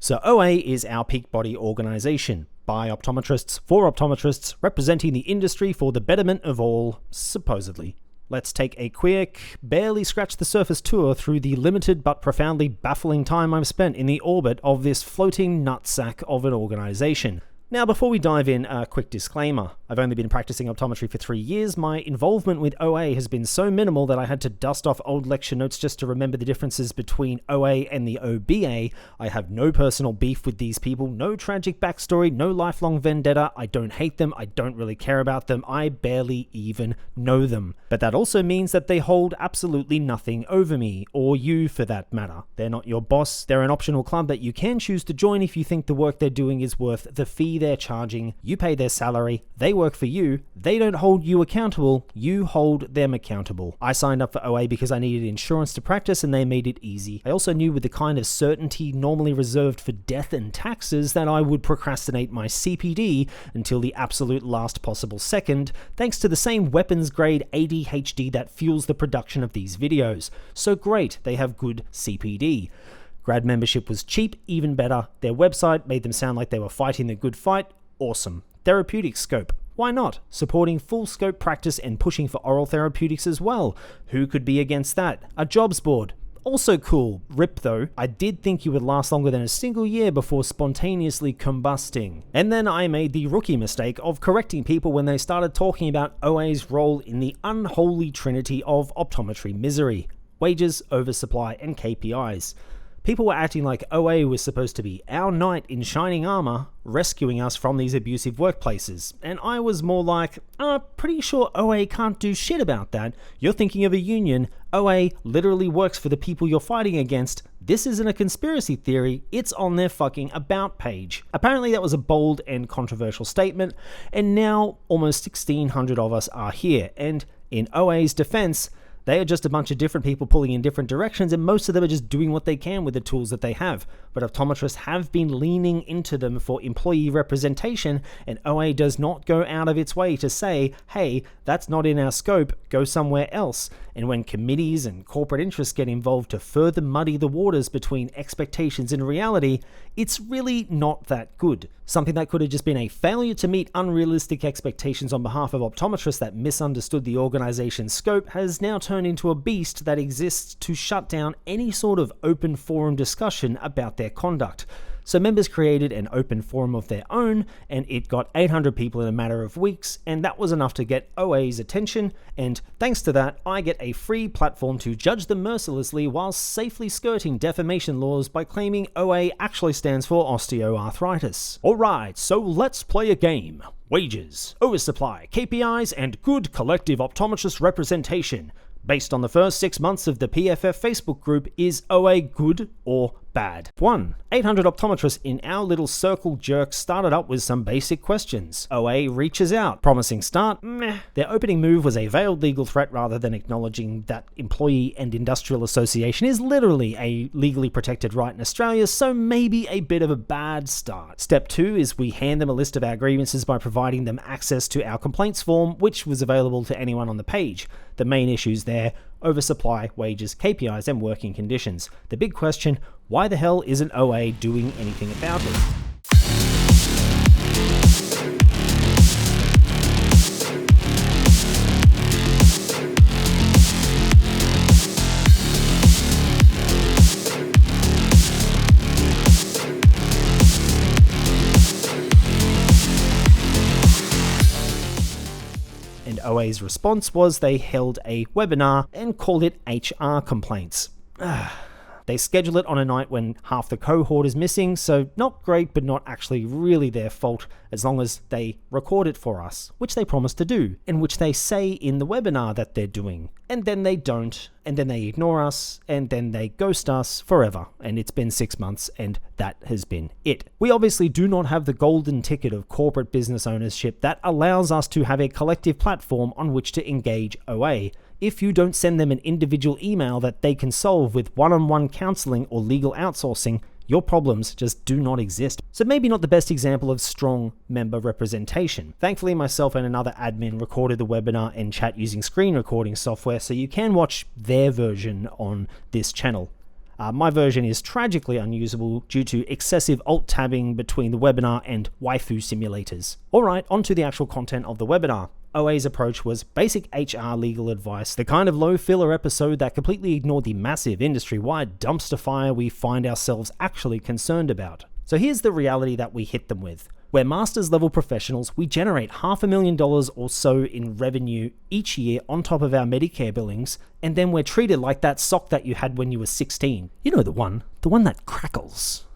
So OA is our peak body organization, by optometrists, for optometrists, representing the industry for the betterment of all, supposedly. Let's take a quick, barely scratch the surface tour through the limited but profoundly baffling time I've spent in the orbit of this floating nutsack of an organization. Now, before we dive in, a quick disclaimer. I've only been practicing optometry for 3 years. My involvement with OA has been so minimal that I had to dust off old lecture notes just to remember the differences between OA and the OBA. I have no personal beef with these people, no tragic backstory, no lifelong vendetta. I don't hate them, I don't really care about them, I barely even know them. But that also means that they hold absolutely nothing over me, or you for that matter. They're not your boss, they're an optional club that you can choose to join if you think the work they're doing is worth the fee they're charging. You pay their salary, they work for you, they don't hold you accountable, you hold them accountable. I signed up for OA because I needed insurance to practice and they made it easy. I also knew with the kind of certainty normally reserved for death and taxes that I would procrastinate my CPD until the absolute last possible second, thanks to the same weapons grade ADHD that fuels the production of these videos. So great, they have good CPD. Grad membership was cheap, even better. Their website made them sound like they were fighting the good fight. Awesome. Therapeutic scope. Why not? Supporting full scope practice and pushing for oral therapeutics as well. Who could be against that? A jobs board. Also cool. RIP though. I did think you would last longer than a single year before spontaneously combusting. And then I made the rookie mistake of correcting people when they started talking about OA's role in the unholy trinity of optometry misery. Wages, oversupply, and KPIs. People were acting like OA was supposed to be our knight in shining armor, rescuing us from these abusive workplaces. And I was more like, pretty sure OA can't do shit about that. You're thinking of a union. OA literally works for the people you're fighting against. This isn't a conspiracy theory, it's on their fucking about page. Apparently that was a bold and controversial statement, and now almost 1,600 of us are here. And in OA's defense, they are just a bunch of different people pulling in different directions, and most of them are just doing what they can with the tools that they have. But optometrists have been leaning into them for employee representation, and OA does not go out of its way to say, hey, that's not in our scope, go somewhere else. And when committees and corporate interests get involved to further muddy the waters between expectations and reality, it's really not that good. Something that could have just been a failure to meet unrealistic expectations on behalf of optometrists that misunderstood the organization's scope has now turned into a beast that exists to shut down any sort of open forum discussion about their conduct. So members created an open forum of their own, and it got 800 people in a matter of weeks, and that was enough to get OA's attention, and thanks to that, I get a free platform to judge them mercilessly while safely skirting defamation laws by claiming OA actually stands for osteoarthritis. Alright, so let's play a game. Wages, oversupply, KPIs, and good collective optometrist representation. Based on the first 6 months of the PFF Facebook group, is OA good or bad? 1. 800 optometrists in our little circle jerk started up with some basic questions. OA reaches out. Promising start? Meh. Their opening move was a veiled legal threat rather than acknowledging that employee and industrial association is literally a legally protected right in Australia, so maybe a bit of a bad start. Step 2 is we hand them a list of our grievances by providing them access to our complaints form, which was available to anyone on the page. The main issues there: oversupply, wages, KPIs, and working conditions. The big question: why the hell isn't OA doing anything about it? And OA's response was they held a webinar and called it HR complaints. They schedule it on a night when half the cohort is missing, so not great, but not actually really their fault, as long as they record it for us, which they promise to do, and which they say in the webinar that they're doing. And then they don't, and then they ignore us, and then they ghost us forever. And it's been 6 months, and that has been it. We obviously do not have the golden ticket of corporate business ownership that allows us to have a collective platform on which to engage OA. If you don't send them an individual email that they can solve with one-on-one counseling or legal outsourcing, your problems just do not exist. So maybe not the best example of strong member representation. Thankfully, myself and another admin recorded the webinar and chat using screen recording software, so you can watch their version on this channel. My version is tragically unusable due to excessive alt-tabbing between the webinar and waifu simulators. Alright, on to the actual content of the webinar. OA's approach was basic HR legal advice, the kind of low filler episode that completely ignored the massive industry-wide dumpster fire we find ourselves actually concerned about. So here's the reality that we hit them with. We're masters level professionals, we generate $500,000 or so in revenue each year on top of our Medicare billings, and then we're treated like that sock that you had when you were 16. You know the one that crackles.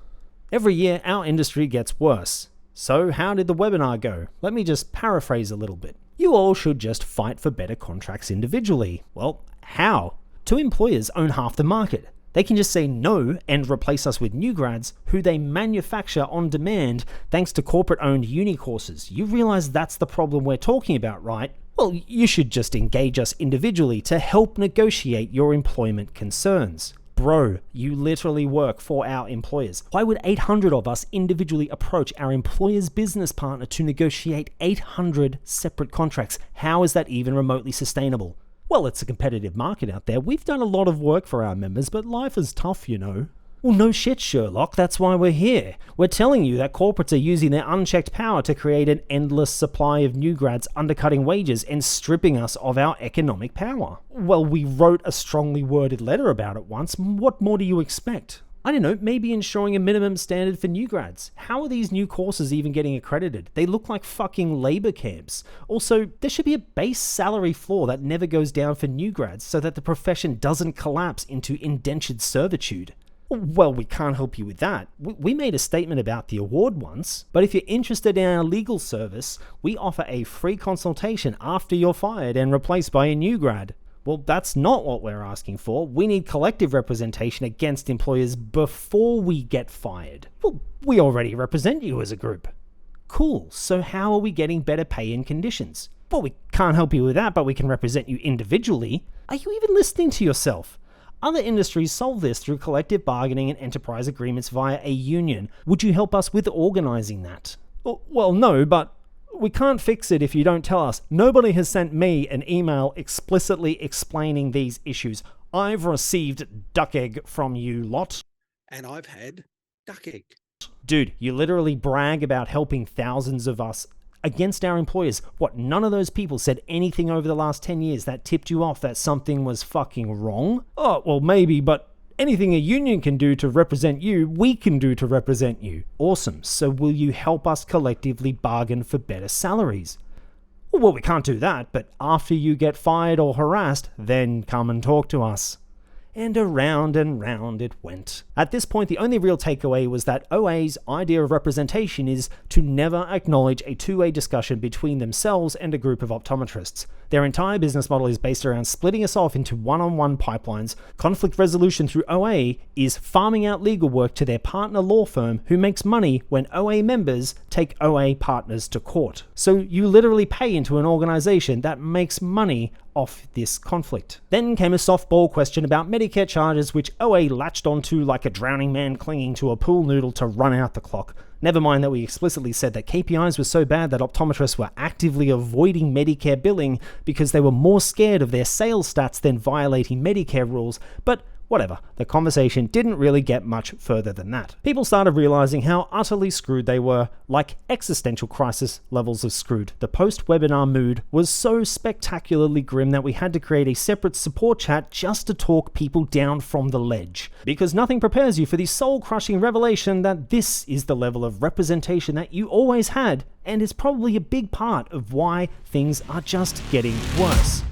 Every year our industry gets worse. So how did the webinar go? Let me just paraphrase a little bit. You all should just fight for better contracts individually. Well, how? Two employers own half the market. They can just say no and replace us with new grads who they manufacture on demand thanks to corporate-owned uni courses. You realize that's the problem we're talking about, right? Well, you should just engage us individually to help negotiate your employment concerns. Bro, you literally work for our employers. Why would 800 of us individually approach our employer's business partner to negotiate 800 separate contracts? How is that even remotely sustainable? Well, it's a competitive market out there. We've done a lot of work for our members, but life is tough, you know. Well, no shit, Sherlock. That's why we're here. We're telling you that corporates are using their unchecked power to create an endless supply of new grads undercutting wages and stripping us of our economic power. Well, we wrote a strongly worded letter about it once. What more do you expect? I don't know, maybe ensuring a minimum standard for new grads. How are these new courses even getting accredited? They look like fucking labor camps. Also, there should be a base salary floor that never goes down for new grads so that the profession doesn't collapse into indentured servitude. Well, we can't help you with that. We made a statement about the award once, but if you're interested in our legal service, we offer a free consultation after you're fired and replaced by a new grad. Well, that's not what we're asking for. We need collective representation against employers before we get fired. Well, we already represent you as a group. Cool, so how are we getting better pay and conditions? Well, we can't help you with that, but we can represent you individually. Are you even listening to yourself? Other industries solve this through collective bargaining and enterprise agreements via a union. Would you help us with organizing that? Well, no, but we can't fix it if you don't tell us. Nobody has sent me an email explicitly explaining these issues. I've received duck egg from you lot. And I've had duck egg. Dude, you literally brag about helping thousands of us against our employers. What, none of those people said anything over the last 10 years that tipped you off that something was fucking wrong? Oh, well, maybe, but anything a union can do to represent you, we can do to represent you. Awesome. So will you help us collectively bargain for better salaries? Well, we can't do that, but after you get fired or harassed, then come and talk to us. And round it went. At this point, the only real takeaway was that OA's idea of representation is to never acknowledge a two-way discussion between themselves and a group of optometrists. Their entire business model is based around splitting us off into one-on-one pipelines. Conflict resolution through OA is farming out legal work to their partner law firm who makes money when OA members take OA partners to court. So you literally pay into an organization that makes money off this conflict. Then came a softball question about Medicare charges, which OA latched onto like a drowning man clinging to a pool noodle to run out the clock. Never mind that we explicitly said that KPIs were so bad that optometrists were actively avoiding Medicare billing because they were more scared of their sales stats than violating Medicare rules, but whatever, the conversation didn't really get much further than that. People started realizing how utterly screwed they were, like existential crisis levels of screwed. The post-webinar mood was so spectacularly grim that we had to create a separate support chat just to talk people down from the ledge. Because nothing prepares you for the soul-crushing revelation that this is the level of representation that you always had, and is probably a big part of why things are just getting worse.